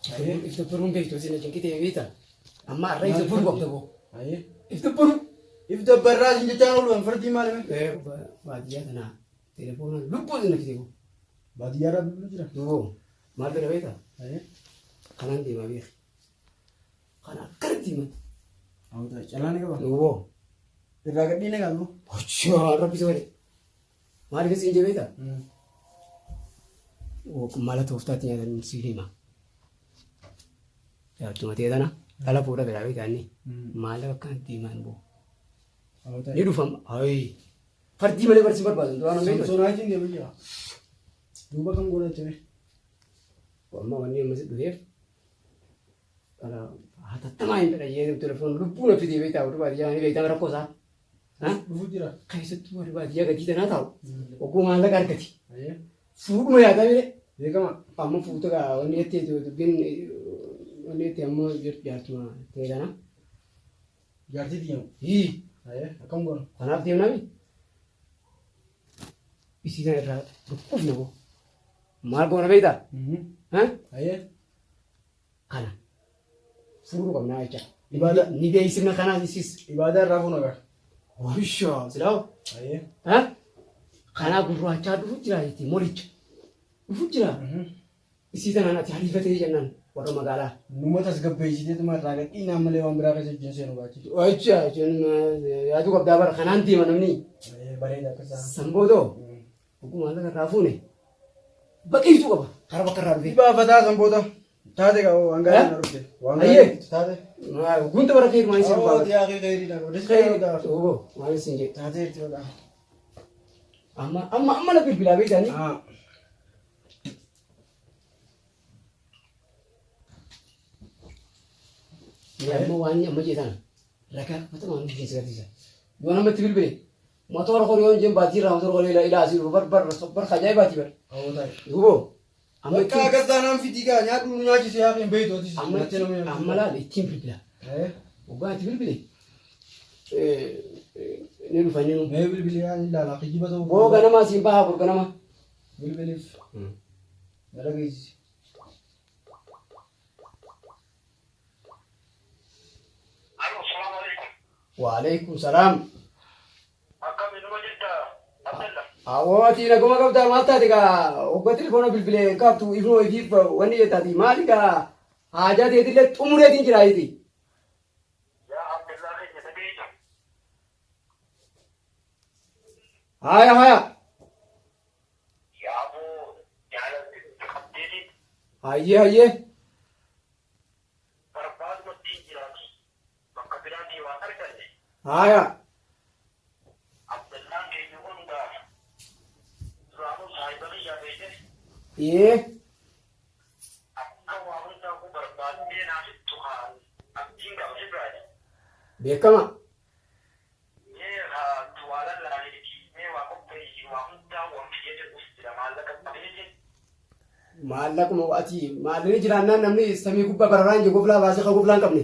Iftabaruun beektu isin ajin kitee beekta. Amma har'a iftabaruu qabda boo. Iftabaruu. Iftabarraa isin jechaan oolu fardii maal baadiyyaa tanaa telefoona lubbuu isin kitee boo. Baadiyyaa irraa bilbiluu jira. Boo maal bira beekta. Kanaan deemaa beek. Kana akkamitti himan. Hawwata calaa ni qaba. Boo. Irraa gadhiine qaalu. Hojjaa rabbisa malee. Maaliif isin jee beekta. Mala tooftaatti nyaatan si hima. Yaatuma ta'e tana dhala fuudha biraa beekaani maala akkanatti himan boo. Ni dhufama. Hayi. Fardii malee barsiin barbaadan duraan amma beektu. Sonaatiin deemu jira. Duuba kan godhan ture. Amma wanni amma si dhufeef. Hatattamaa hin fedha jedhu telefoon lubbuu na fidee beektaa warri baadiyyaa ni beektaa rakkoo isaa. Dhufuu jira. Keessattuu warri baadiyyaa gadii tanaa taa'u. Ogguu maallaqa argati. Fuudhuma yaadaa bire. Beekama. Amma fuuta gaa wanni itti dubbin wanni itti ammoo jaartuma ta'e kana. Jaartii deemu. Hii. Akkam goona. Kanaaf deemnami. Isii kana irraa dhukkuuf na boo. Maal goona beektaa? Kana. Fuudhuu qabnaa jecha. Ibaada. Ni beeksifna kanaaf isis. Ibaadaa irraa fuuna gara. Oomisha silaawo. Kanaa gurraachaa dhufu jira jetti moricha. Dhufu jira. Isii tanaan ati hariifatee jennaan warra magaalaa. Numatas gabbeessiteetuma irraa gadhiinaa malee waan biraa keessa hojjetan seenu baachisu. Oomisha yaaduu qabdaa bara kanaan deema namni. Bareeda akkasa. Sambootoo. Ogummaa maallaqa irraa fuune. Baqiituu qaba. Karaa bakka irraa dhufee. Baafataa samboota. Taate gaa waan gaarii na dhufte. Ayyee. Taate. Gunta bara keeru maal isin baafata. Oo yaa keeriidha. Keeriidha. Oo maal isin jedhe. Taate itti godhaa. Amma na bilbilaa beektaani. Amma waan amma jedhan ragaa matamaa nuti keessa gatiisa. Yoo namatti bilbile motora koriyoo hin baatii irraa motora koriyoo ilaa asii bar kajaa'ee baatii bar. Yoo amma akka gazaanaan fitii gaa nyaadhu nyaachise yaa hin beeytootis. Amma laal ittiin bilbila. Waggaa itti bilbile. Ni dhufanii nu. Mee bilbile yaa ilaala kijiba ta'uu. Boo ganama siin bahaa bor ganama. Bilbileef. Gara geessisi. Waalaikum salam. Akkam inuma jirta Abdallah. Awwaati naguma qabda maal taate gaa ogga telefoona bilbilee qabtu ifnoo ifiif wanni jettaati maali gaa haajaa teetillee xumureetiin jiraayiti. Yaa Abdallah keenya dhageessa. Haya haya. Yaa boo jaalatti qabdeeti. Hayyee hayyee. Barbaadumatti jiraatu. Bakka biraatii waan arganne. Haya. Abdallah keenya hundaa. Duraanuu saayibanii yaadeete. Ee. Akka waa hundaa ku barbaadnee naafittu haa abdiin qaba sirraati. Beekama. Mee haa duwaalan laaleeti. Mee waa qopheessi waa hundaa waan fiyyate dhuftira maallaqa qabeeti. Maallaquma ati maalli jiraannaan namni samii gubbaa bararaan jiru goflaa baasee kan goflaa hin qabne.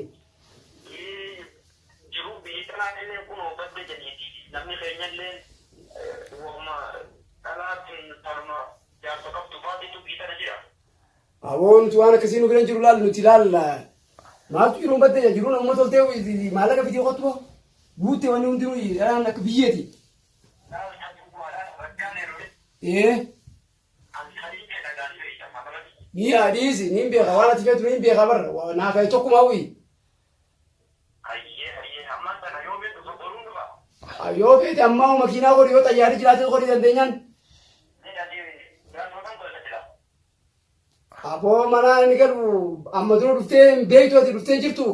Jiruu biyyi kanaa illee kun badde jedheeti. Namni keenyallee wama dhalaatiin tarma jaarsa qabdu baatitu biyyi kana jira. Aboo nuti waan akkasii nu biran jiru laal nuti laalla. Maaltu jiruun badde jiruun amma toltee maallaqa fitee qottu guuttee wanni hundi nuyi dhaan akka biyyeeti. Ee. Ni adiisi ni beeka waan ati feetu ni beeka bar naa ka'e tokkuma wuyi. Yoo feete ammaa makiinaa godhi yoo xayyaarri jiraate godhi dandeenyaan. Aboo manaa ni galu amma dura dhuftee beektu ati dhuftee jirtu.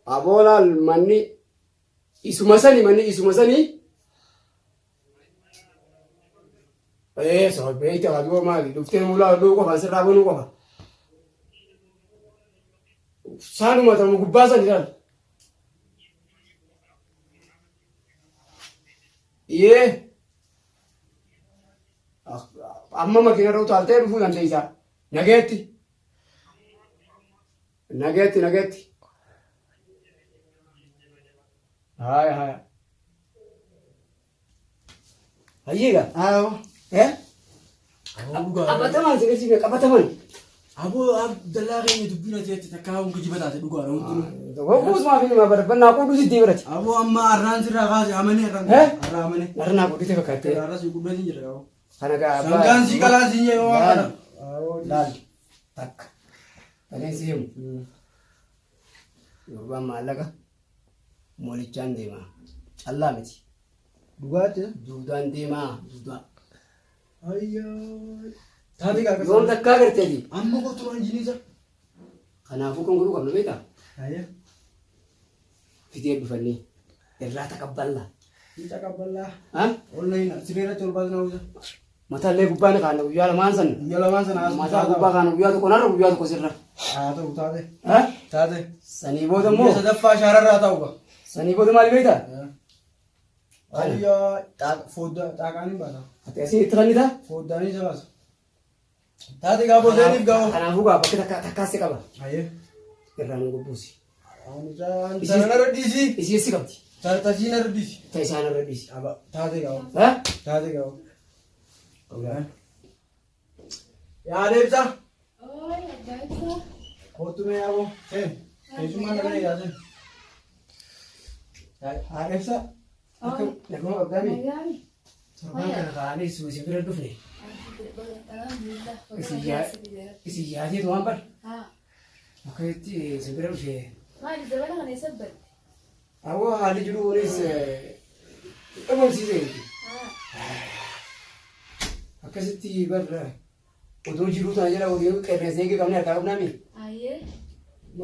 Aboo laal manni isuma sanii. So beekta aduu maali dhuftee mulaa dhuu qofa sirraa banuu qofa. Saanuma ta'u gubbaa sani laal. Yee. Amma makiina irra utaaltee dhufuu dandeessa. Nageetti. Haya. Hayyeega. Awo. Qabatamaan sirriitti qabatamaan. Aboo Abdallaa keenya dubbina jecha takkaawwan geejjiba taate dhugaadha. Wakuusuma fi nama barbannaa qoduu sitti birati. Aboo amma arraan sirraa kaase amanee arraan. Arraa amanee. Arnaa qodite fakkaate. Arraa si guddaa jira qabu. Kana gaa. Sangaan si qalaa si yoo kana. Laal takka. Kaleen si himu. Yoruba maallaqa moolichaan deema. Callaa miti. Dhugaatti. Duudaan deemaa. Duudaa. Ayyaa. Taate gaa Yoom takkaa garteeti. amma kottumaan jiniisa. Kanaafuu kan godhuu qabna beektaa? Ayyaa. Fitee bifannee irraa taqabballa. Ni taqabballaa. Haa? Online sireerratti ol baasnaa hojja. Mataallee gubbaan kaana guyyaa lamaan sana. Guyyaa lamaan sana as Mataa gubbaa kaana guyyaa tokko narra guyyaa tokko sirra. haa ta'u taate. Haa? Taate. Sanii booda immoo. Guyyaa sadaffaa shaararraa ta'u qa. Sanii booda maal beektaa? Ayyaa fooddaa xaaqaan hin baata. Ati asii itti fannitaa? Fooddaan isa baasa. Taate gaa boodeeniif gaa'oo. Kanaafuu gaa bakka takkaasii qaba. Ayyee. Irraa nu gubbuusi. Sana narra dhiisi. Isii si qabdi. Tasii narra dhiisi. Ta isaan irra dhiisi. Taate gaa'oo. Haa? Taate gaa'oo. Yaa deebisa. Kottumee yaaboo. Keessumaa nama eegaate. Haa deebisa. Naguma qabdaabi. Torbaan kana kaa'anii suusi bira dhufne. Isin yaadeetu waan bar. Akkasitti isin bira dhufe. Maali dabala kana eessa badde? Awwa haalli jiru kunis dhabamsiisee. Akkasitti barra odoo jiruu tana jala oduu qeerransa eegee qabnee harkaa qabnaami. Ayyee.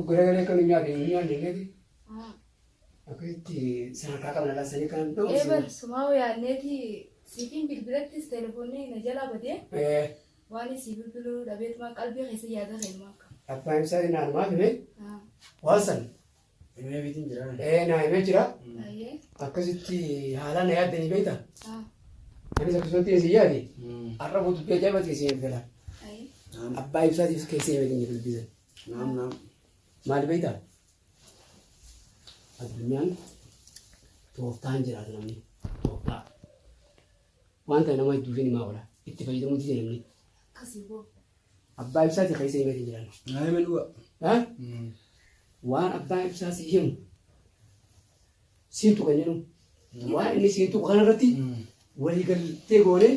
Gara galee kan nyaanne neeti. Akkasitti sadarkaa qabna laasanii kan Eebar sumaa yaadneeti siifin bilbilattis telefoonni na jalaa badee waan isii bilbiluu dhabeetumaa qalbii keessa yaada kennu akka. Abbaan ibsaa naanumaa hime waan san Himee biitiin jira. naa himee jira. Ayyee. Akkasitti haalaan na yaaddanii beekta. Anis akkasumatti isin yaade har'a buutubbee ajaa'iba keessee eeggala. Abbaa ibsaatiif keessee eegganii dubbisan. Naam. Maal beekta? Addunyaan tooftaan jiraata namni. Tooftaa. Wanta nama hedduuf himaa oola. Itti fayyadamuuti jedhamni. Akkasii boo. Abbaa ibsaatiif keessee eegganii jiran. Naa himee dhuga. Waan abbaan ibsaa si himu siintu kan jedhamu. Waan inni siintu kanarratti waliigaltee goonee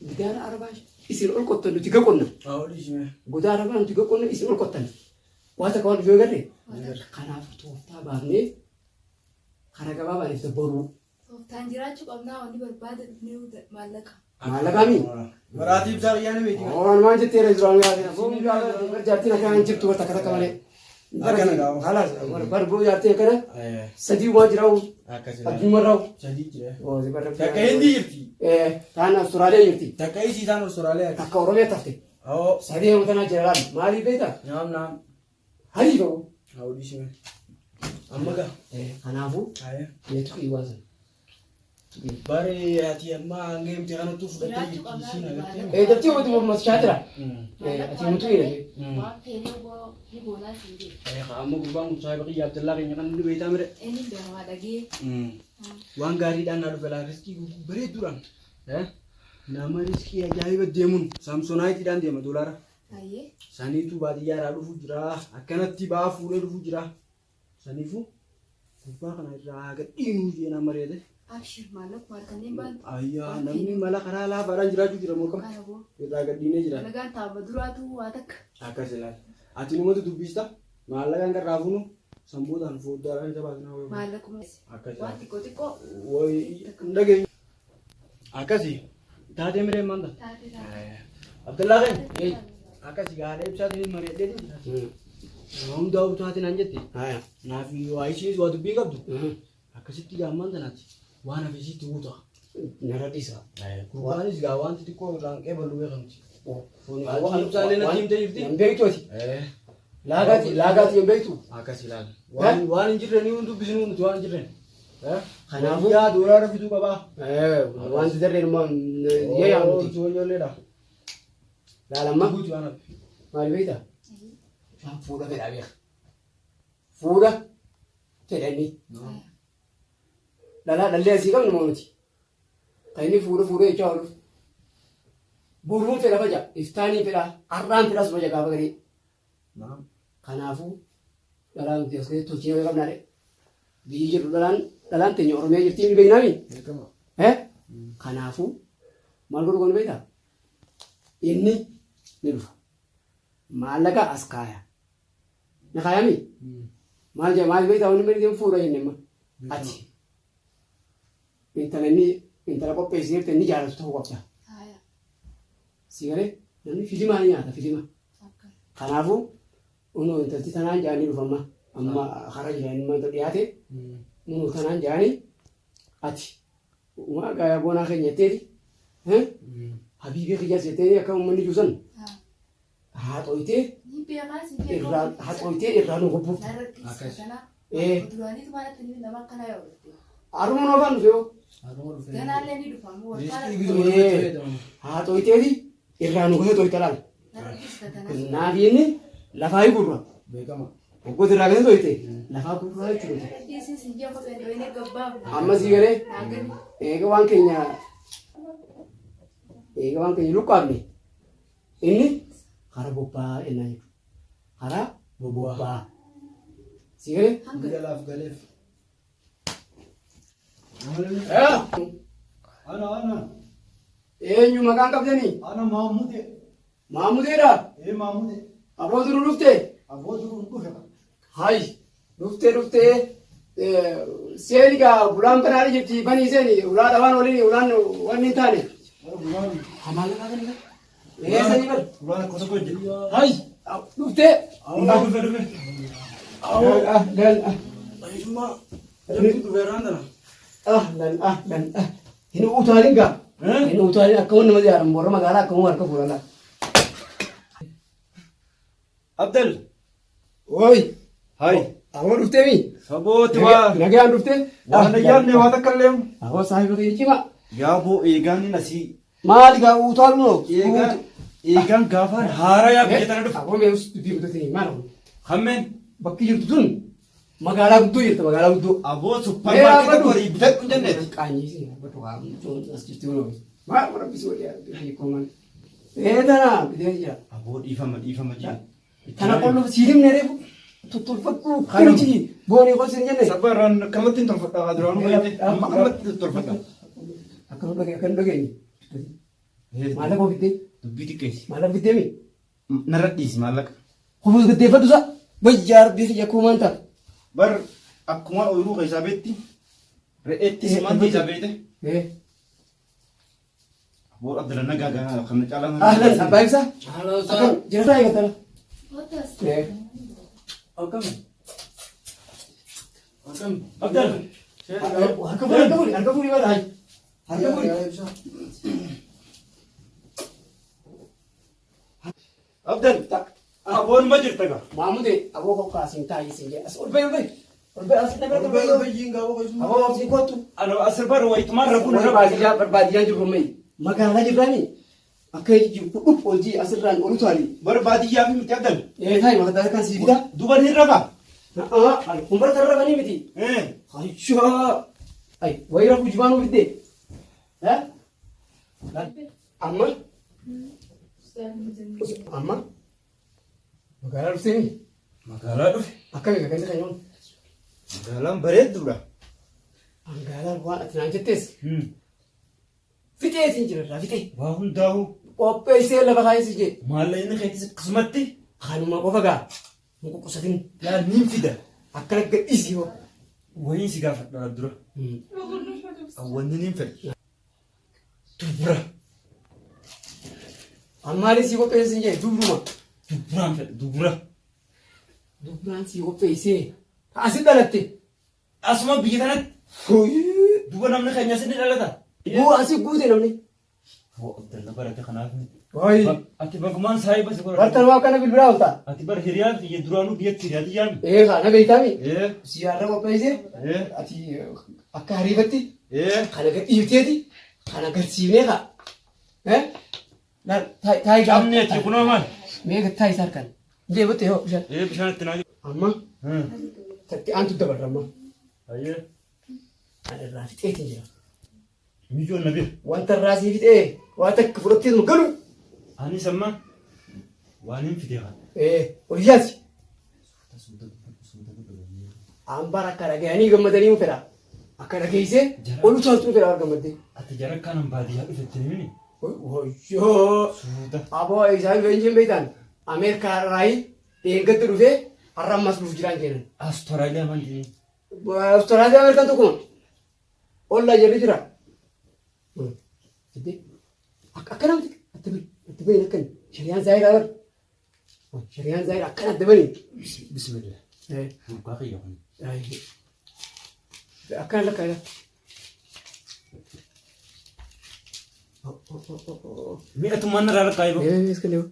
gidaara arbaa isin ol qottan nuti gaqonna. Godaa arbaa nuti gaqonna isin ol qottan. Waa takka waan dhufee garree. Kanaaf tooftaa baafnee karaa gabaabaan ibsa boruu. Tooftaan jiraachuu qabnaa wanni barbaade dhufnee maallaqa. Maallaqaami. Baraatiif taa'iyyaa ni beekama. Waan jetteera jiraan yaadina. Foon jaartiin akkanaan jirtu bakka takka malee. Halas barbuu jaartii akkana sadii waan jiraa'u adduma raa'u. Sadii jira. Takka Hindi jirti. Taan Awustiraaliyaa jirti. Takka isii isaan Awustiraaliyaa. Takka Oromiyaa tafte. Sadii yoo tanaa jira laal maaliif beektaa? Naam. Halii ta'u. Hawdiisime. Amma gaa. Kanaafuu neetu dhiiwaa sana. Bare ati amma ngeemte kanattuu fudhattee jirti isiin agartee. Dabtii wanti maschaa jira. Ati mutu jedhame. Waan feenee boo ni boonaa siin jedhe. Amma gurbaan kun saayibaa qiyyaa Abdallaa keenya kan inni beektaa mire. Inni beekamaa dhagee. Waan gaariidhaan naa dhufe laa riskii bareedduudhaan. Nama riskii ajaa'iba deemuun saamsoonaayitiidhaan deema doolaara. Ayyee. Saniitu baadiyyaadhaa dhufu jira. Akkanatti ba'aa fuudhee dhufu jira. Saniifuu gurbaa kana irraa gadhiinuu jeenaa mareete. Abshir maallaqa maal kanneen baantu. Ayyaa namni mala karaa laafaadhaan jiraachuu jira moo qaba. Irraa gadhiinee jira. Nagaan taa'aba duraatu waa takka. Akkas ilaali. Ati numatu dubbista. Maallaqaan kan raafuunu sammuudhaan fooddaadhaan isa baasnaa wayii. Maallaquma. Akkas Waan xiqqoo xiqqoo. wayii dhageenya. Akkasi taatee miree maanta. Taatee. Abdallaa kan akkasi gaadha ibsaatiin mari'adhee jira. Hundaa utaatiin an jette. Naaf waa ishiis waa dubbii qabdu. Akkasitti gaammaan tanaati. Waan hafisiitti guuta. Nara dhiisa. Gurbaanis gaa wanti xiqqoo irraan qeeballu beekamti. Waan ibsaalee natti himtee jirti. Yan beektuuti. Laagaati yan beektu. Akkas ilaali. Waan hin jirre ni dubbisinu nuti waan hin jirre. Kanaafuu yaa doolaara fituu qabaa. wanti darreen immoo yee yaamuti. Ijoolleedha. Laalamma Guutu waan hafe. maal beektaa? Fuudha fedhaa beeka. Fuudha fedhanii. Dhallee asii qabnu moo nuti? kan inni fuudhee jechaa oolu. Boruun fedha faja iftaanii fedha har'aan fedhas faja gaafa garii. Kanaafuu dhalaan nuti as keessatti tolchine qabnaa dha. Biyyi jedhu dhalaan teenya Oromiyaa jirti ni beeknaami. Kanaafuu maal godhu kan beektaa? Inni ni dhufa. Maallaqa as kaaya. Na kaayami? Maal beektaa wanni beektaa fuudha jennee ma? Ati. Intala qopheessineef inni jaalatu ta'uu qabda. Sigalee namni filimaa ni nyaata filima. Kanaafuu unu intalti tanaan jaanii dhufamma. Amma karaa jiran immoo dhiyaate unu tanaan jaanii ati. Uumaa gaayaa boonaa keenya jetteeti. Habiibii kiyyaas jetteeti akka uummanni juusan. Haxooyitee irraa nu gobbuuf. Haruma noo kan dhufe yoo. Haxooyiteeti irraa nu gosa tolta laal. Naaf inni lafaa gurra. Waggoota irraa gasa tolite lafaa gurraa jechuudha. Amma sii galee eega waan keenya luqqaafne inni hara bobbaa ennaa jiru. Hara bobbaa. Sii galee? Galaaf galeef. Ana. Eenyu maqaan qabdanii? Ana Maamude. Maamudeedha? Maamude. Aboo duruu dhuftee? Aboo duruu dhufe. Hayi dhuftee seeni gaa bulaan banaadha jirti banii seeni ulaadha waan waliin ulaan wanni hin taane. Maallaqa kan inni? Sanii bal? Ulaan akka tokko hojjetu. Hayi dhuftee? Dhufe. Baay'isummaa. Dhufeeraan dana. Hin utaalin gaa. Hin utaalin akka wanni nama jaaran borra magaalaa akka harka fuudhana. Abdel. Oi. Hai. Awwa dhuftee mi? Sabooti waa. Nagaan dhuftee? Waan ayyaanne waa takka illee. Awwa saahiba kee cima. Yaaboo eegaan nasii. Maali gaa utaalu noo? Eegaan gaafa haara yaa biyya tana dhufu. Awwa mee dubbii bitatanii maal awwa? Hammeen. Bakki jirtu tun magaalaa guddoo jirta magaalaa guddoo. Aboo supparmaarkeetii warii bitadhu jenneeti. Qaanyisi bakka waa as jirti kunoo. Maal warabbisi walii kooman. Tana bitee jira. Aboo dhiifama jira. Tana qollo siirimne reefu. Tuttulfadhu kanati boonii qosi hin jenne. Sabarraan akkamatti hin tolfadhaa duraanuu baay'ee akkamatti tolfadhaa. Akkan dhageenye. Maallaqa ofittee. Dubbii xiqqeessi. Maallaqa fittee mi? Narra dhiisi maallaqa. Hubus gaddeeffadhu sa wayyaa rabbii fi jakkuu maanta. Bar akkuma ooyiruu keessaa beetti re'eetti simanti isaa beete. Aboo Abdullah gaagaa kan caalaa. Ahlan abbaa ibsaa. Akkam jirataa eegatala. Akkam. Abdul. Harka fuudhii bara hayi. Harka fuudhii. Abdul. Aboon ma jirta gaa. Maamude aboo kokkaasiin taa'isiin jedha. As ol bahi. As na bira aboo ofii kottu. Ano asir bar wayitumaan rafuun barbaadiyyaa jirru mai. Magaalaa jirranii akka jiru kudhuuf hojii asirraan olu taali. barbaadiyyaa fi miti Abdul. Taa'ii maqaa kan sii bitaa. Duban hin rafaa. Kumbara tarra banii miti. Ayishaa. Ay wayira fujibaanuu fidde. Amma. Magaalaa dhuftee mi? Magaalaa dhufe. Akkami kan isa yoon? Magaalaan bareedduudha. Magaalaan waan ati naan jettees. Fixee siin jirarraa fixee. Waa hundaa'u. Qopheessee lafa kaayessi jee. Maallaqni keetis akkasumatti. Kanuma qofa gaa. Muka qusatin. Yaa niin fida. Akkana gadhiisii hoo. Wayii si gaafadhaa dura. Awwanni niin fedha. Dubura. Ammaalee sii qopheessin jee dubruma. Duburaan fedha dubura. Dubraan sii qopheessee. Asin dhalatte. Asuma biyya kanatti. Duba namni keenya asin ni dhalata. Asii guute namni. Abdalla barate kanaaf. Wayi. Ati bagumaan saayiba si godhata. Bartan waa kana bilbiraa ooltaa. Ati bar hiriyaan biyya duraanuu biyyatti hiriyaati yaami. Kana beektaami. Eh. Siyaarra qopheessee. Ati akka hariifatti. Eh. Kana gadhiifteeti. Kana garsiifnee kaa. Taayii gaa. Qabni ati kunoo maal? Mee taayii isaa harkaan. Deebitte yoo bishaan. Bishaan itti naa jiru. Amma. Tatti aantu dabarra amma. Ayyee. Kan irraa fixeetiin jira. Mijoon nabi. Wanta raasii fixee waan takka fudhattee nu galu. Ani samma waan hin fidee haa. Horiyaati. Ambara akka dhagayanii gammadanii mu fedha. Akka dhageessee olu caaltuu fedha gammaddee. Ati jara kanan baadiyyaa dhufetti himini. Hoyyoo. Aboo isaan beenjiin beektan Ameerikaa raayi eeggatti dhufee har'a ammas dhufu jiraan kennan. Astooraaliyaa maal jedhee? Astooraaliyaa Ameerikaan tokkuma. Ollaa jirri jira. Akkana ati bahin akkani shari'aan zaayiraa bar. Shari'aan zaayiraa akkana adda bahin. Bismillah. Mukaa qiyyaafani. Akkana lakkaa'edha. Mi'atummaan irraa lakkaa'ee bahu. Iska leewu.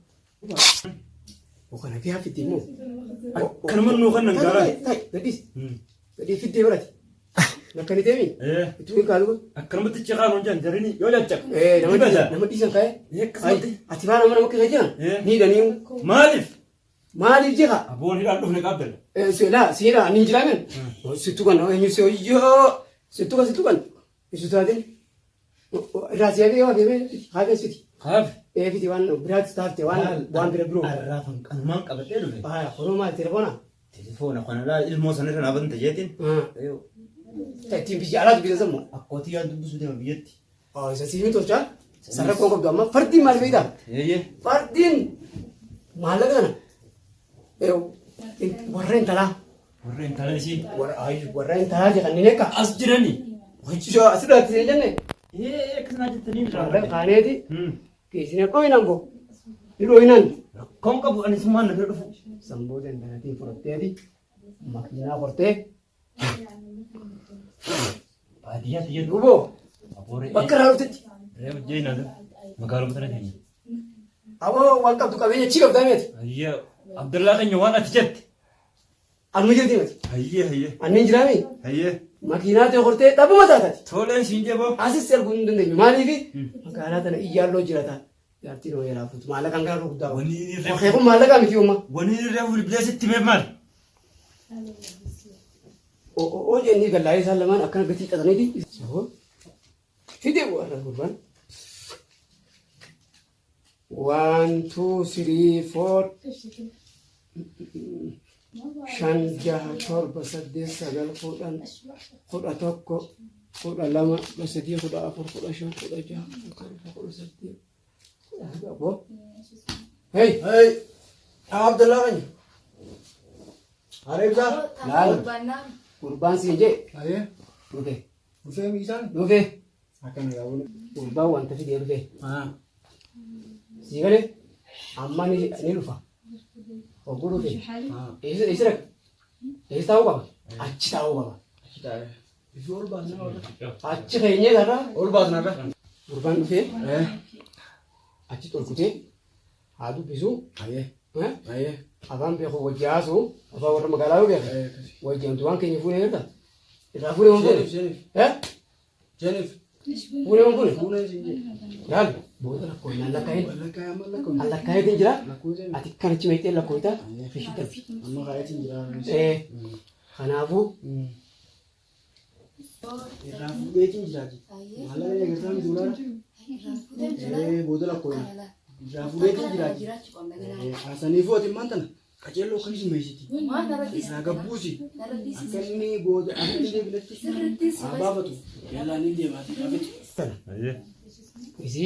Kana fi hafiti immoo. Kanuma nuu kan nangaaraa. Gadhiis. Gadhiis fiddee barati. Nakkani teemi. Itti hin kaalu. Akkanumatti ciqaan hojjan jarini yoo jajjaq. Nama dhiisan kaa'e. Ati faana mana makka jiran. Ni dhanii. Maaliif? Maaliif jira? Aboon hidhaan dhufne qaabbala. Siira ni jiraamen. Sittu kan eenyu si hoyyoo. Sittu kan. Isu taateen. Raasii habee waa deemee haafee siti. Haafe. Fiti waan biraatti taafte waan bira biroo. Arraafan qanumaan qabatee dhufe. Kunoo maal telefoona? Telefoona kanarraa ilmoo sanarra naa banta jeetiin. Ittiin biyya alaatu biyya sammu. Akkootii yaa dubbisuu deema biyyatti. Isa siimi tolchaa. Sarara koo qabdu amma fardiin maal beektaa? Fardiin maallaqa kana. Warreen talaa. Warreen talaa isii. Warreen talaa jedhanii neekka. As jiranii. Hojii asirratti jenne. Akkanaa jettanii Warreen kaaneeti. Keessinee qooyinaan boo. Hidhooyinaan. Koon qabu anis maan na bira dhufu. Samboo dandanatiin fudhatteeti. Makiinaa qortee. Baadiyyaa fayyadu. Duuboo. Bakka irraa dhuftetti. Reefu jeenaa magaaluma sana keenya. Aboo waan qabdu qabeenya achi qabdaa meeti. Hayyee Abdullaa keenya waan ati jette. Anuma jirti meeti. Hayyee. Anneen jiraami. Hayyee. Makiinaa ta'e qortee dhabuma taatati. Tooleen siin jeboo. Asis arguu hin dandeenyu. Maaliifi magaalaa tana iyyaaloo jirata. Jaartiin hoo yeraa fuutu maallaqaan gara guddaa. Waxee kun maallaqaa miti uumma. Wani reefu bilbileesitti mee maal? Oo jennii gallaa'ee isaan lamaan akkana gatii qataniiti. Fidee warra gurbaan. 1, 2, 3, 4 5, 6, 7, 8, 9, 10, 11, 12, 13, 14, 15, 16, 17. Hey, Abdullah kan? Arif dah? Lalu. Kurban sih je. Ayah. Oke. Buffet misan. Oke. Akan ya boleh. Kurban wan tapi dia oke. Sih kan? Amma ni lupa. Oh guru oke. Israk. Tahu apa? Aci tahu apa? Aci tahu. Itu urban na. Aci kayaknya ada. Urban na. Kurban oke. Aci turkute. Adu bisu. Ayah. Ayah. Abang biar kau jasu, abang orang magalau biar. Wajah tuan kini punya kita. Kita punya mana? Jenif. Punya mana? Punya sini. Kan? Boleh lah kau nalak kain. Nalak kain tu jelah. Atik kan cuma itu lah kau itu. Fisik terfi. Amma kain sini jelah. Karena aku. Rafu bekin jelah. Malah yang kita mula. Boleh lah kau. Rafu bekin jelah. Asani fu ati mantan. Kacelo kan sih mesiti. Naga busi. Akan ni boleh. Akan ni dia bilang. Apa tu? Yalah ni dia mati. Hayyee. Isi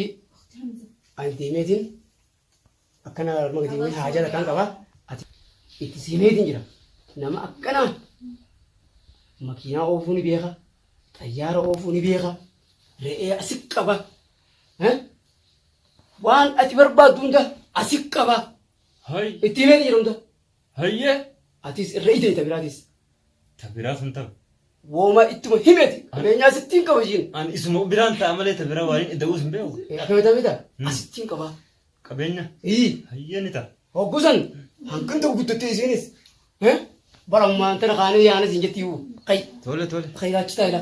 anti meetiin akkana armatiin haajala kan qaba. Ati itti siimeetiin jira. Nama akkana makiinaa oofuu ni beeka. Xayyaara oofuu ni beeka. Re'ee asi qaba. Waan ati barbaaddu hunda asi qaba. Hay. Itti himeetiin jira hunda. Hayyee. Atis irra ite tabiraatis. Tabiraa sun ta'u. Wooma ittuma himeeti. Qabeenyaa sittiin qaba ishiin. An isuma biraan ta'a malee tabiraa waan hin da'uus hin beeku. Akkamita mita? Asittiin qaba. Qabeenya. Hayyee ni ta'a. Hoggusan hanqin ta'u guddattee isiinis. Barammaan tana kaanii yaanis hin jettii qay. Tole. Qaylaachi taa'edha.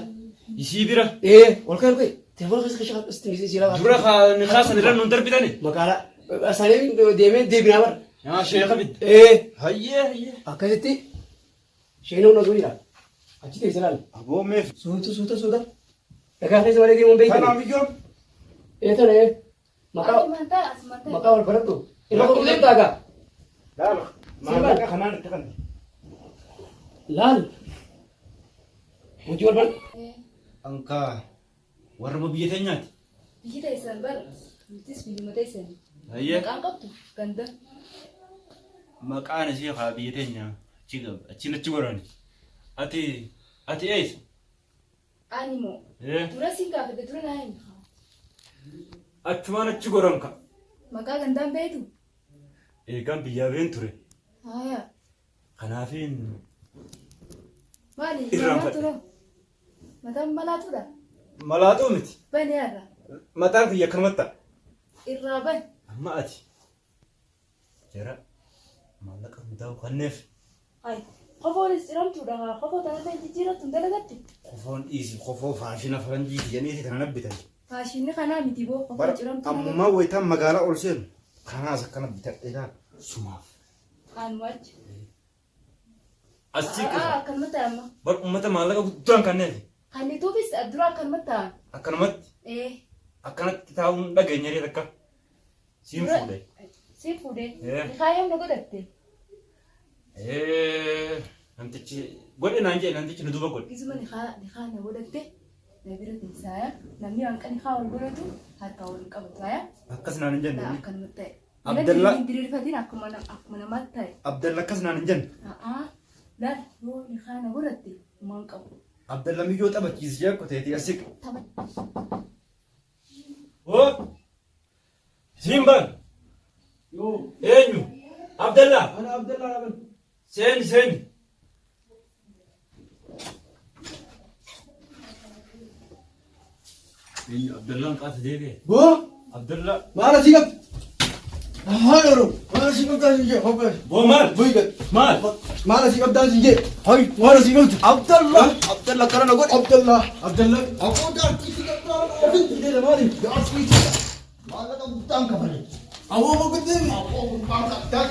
Isii bira. Ol ka'e ka'e. Telefoona keessa qashaqaa qasittiin isii siilaa. Dura ni kaasan irra nuun darbitani. Magaalaa isaanii deemee deebinaa bara. Yaa sheeka bit. Hayyee. Akkasitti sheenoo na zuudha. Achi teessee laala. Aboo meef. Suuta. Dhagaa keessa malee deemuun beektan. Kanaaf iyyuu Eetana Amantaa as mataa. maqaa wal barattu. Irra qulqulleen taagaa. laala maallaqa kanaan itti kan Laal. Hojii wal barattu. ankaa warra biyya teenyaati. Biyyi teessan bara. Nutis biyyuma teessan. Ayyee Maqaan qabdu ganda. maqaan ishee haa biyya teenyaa achiin achi goran. Ati eessa? Ani moo. Dura siin gaafate dura naa hin. Achumaan achi goran ka. Maqaa gandaan beektu. Eegaan biyyaa been ture. Haaya. Kanaafiin Maali? Irraan Irraan fadhe. ture. Mataan malaatuudha. malaaxuu miti. Bani irraa. Mataan kiyya akkanumatti ta'a. Irraa bani. Amma ati jara maallaqa hundaa'u kanneef Hayi. Kofoonis ciramtuudha. Kofoo tanatti jijjiirrattu hin dalagatti. qofoon dhiisi qofoo faashina faranjiiti jedhanii kana nabbitan. Faashinni kanaa miti boo kofoo Bara ciramtu. ammumaa wayitaan magaalaa ol seenu kanaas akkana bitadheedhaan sumaaf. Aan wachi. Asii qaba. Akkanumatti amma. Bara uummata maallaqa guddaan kanneef Kannituufis dura akkanumatti ta'an. akkanumatti akkanatti taa'uun dhageenya reet akka siin fuudhe. Si fuudhee. Eh. Kaayam na godhatte. Namtichi godhe naan jedhe namtichi nu duuba godhe. Gisuma ni haa na godhatte. Na bira teessaaya. Namni hanqa ni haa wal godhatu harka wal qabatu aya. Akkas naan hin Na jenne. akkanumatti ta'e. Abdallaa- Namni diriirfatiin akkuma namaatti ta'e. Abdalla akkas naan hin jenne. Laal yoo ni haa na godhatte maan qabu. Abdalla miyyoo taphachiise jee koteetii asii. Tapha. Oo! Simbaan! Yoo. Eenyu? Abdallaa! Ana Abdallaa dhaban. Seeni seeni! Eenyu Abdallaan qaasa deebi'e? Boo. Abdallaa! Maala si qabdu. Haa yeroo. Maala si qabdaa si jee. Hoppas. Boo maal? Buigat. Maal? Maala si qabdaa si jee. Hayi. Maala si qabdu. Abdallaa! Abdallaa kana na godhe! Abdallaa. Abdallaa. Abdallaa. Kiti qabdaa. Abdallaa. Jee maali. Maallaqa guddaan kabale. Awwoo guddaan. Awwoo guddaan.